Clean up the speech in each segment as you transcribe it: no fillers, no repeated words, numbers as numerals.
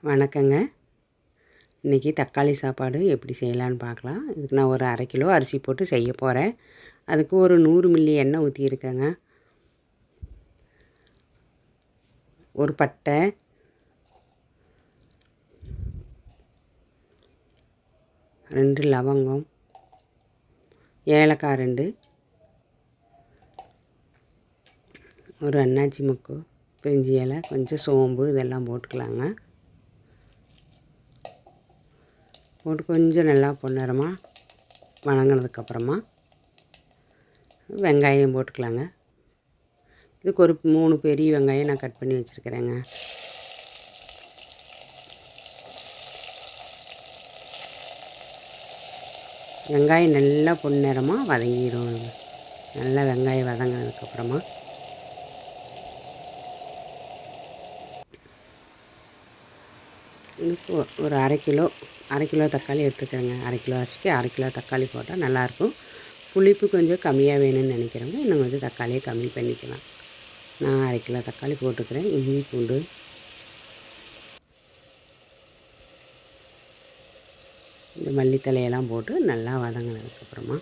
வணக்கங்க. இன்றைக்கி தக்காளி சாப்பாடு எப்படி செய்யலான்னு பார்க்கலாம். இதுக்கு நான் ஒரு 1/2 கிலோ அரிசி போட்டு செய்ய போகிறேன். அதுக்கு ஒரு 100 மில்லி எண்ணெய் ஊற்றியிருக்கேங்க. ஒரு பட்டை, ரெண்டு லவங்கம், ஏலக்காய் 2, ஒரு அன்னாச்சி மொக்கு, பிரிஞ்சி இலை, கொஞ்சம் சோம்பு இதெல்லாம் போட்டுக்கலாங்க. போட்டு கொஞ்சம் நல்லா பொன்னிறமாக வதங்கினதுக்கப்புறமா வெங்காயம் போட்டுக்கலாங்க. இதுக்கு ஒரு 3 பெரிய வெங்காயம் நான் கட் பண்ணி வச்சுருக்கிறேங்க. வெங்காயம் நல்லா பொன்னிறமாக வதங்கிடும். நல்லா வெங்காயம் வதங்கினதுக்கப்புறமா இதுக்கு ஒரு அரை கிலோ தக்காளி எடுத்துக்கிறேங்க. 1/2 கிலோ அரிசிக்கு 1/2 கிலோ தக்காளி போட்டால் நல்லாயிருக்கும். புளிப்பு கொஞ்சம் கம்மியாக வேணும்னு நினைக்கிறவங்க இன்னும் கொஞ்சம் தக்காளியை கம்மி பண்ணிக்கலாம். நான் 1/2 கிலோ தக்காளி போட்டுக்கிறேன். இஞ்சி பூண்டு, இந்த மல்லித்தலையெல்லாம் போட்டு நல்லா வதங்கினதுக்கப்புறமா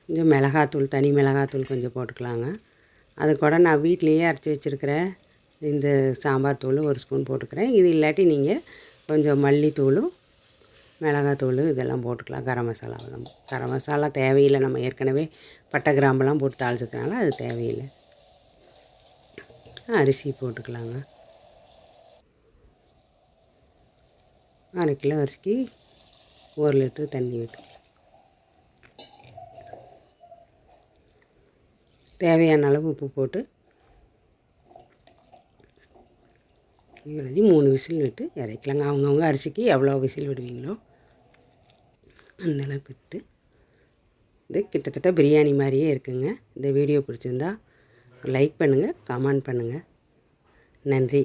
கொஞ்சம் மிளகாத்தூள், தனி மிளகாத்தூள் கொஞ்சம் போட்டுக்கலாங்க. அது கூட நான் வீட்டிலையே அரைச்சி வச்சுருக்கிற இந்த சாம்பார் தூள் 1 ஸ்பூன் போட்டுக்கிறேன். இது இல்லாட்டி நீங்கள் கொஞ்சம் மல்லித்தூளும் மிளகாத்தூள் இதெல்லாம் போட்டுக்கலாம். கரம் மசாலா தேவையில்லை. நம்ம ஏற்கனவே பட்டை கிராம்பெல்லாம் போட்டு தாளிச்சதுனால அது தேவையில்லை. அரிசி போட்டுக்கலாங்க. 1/2 கிலோ அரிசிக்கு 1 லிட்டர் தண்ணி விட்டு தேவையான அளவு உப்பு போட்டு இதில் 3 விசில் விட்டு இறக்கலாங்க. அவங்கவுங்க அரிசிக்கு எவ்வளோ விசில் விடுவீங்களோ அந்தளவுக்கு விட்டு இது கிட்டத்தட்ட பிரியாணி மாதிரியே இருக்குங்க. இந்த வீடியோ பிடிச்சிருந்தா லைக் பண்ணுங்கள், கமெண்ட் பண்ணுங்கள். நன்றி.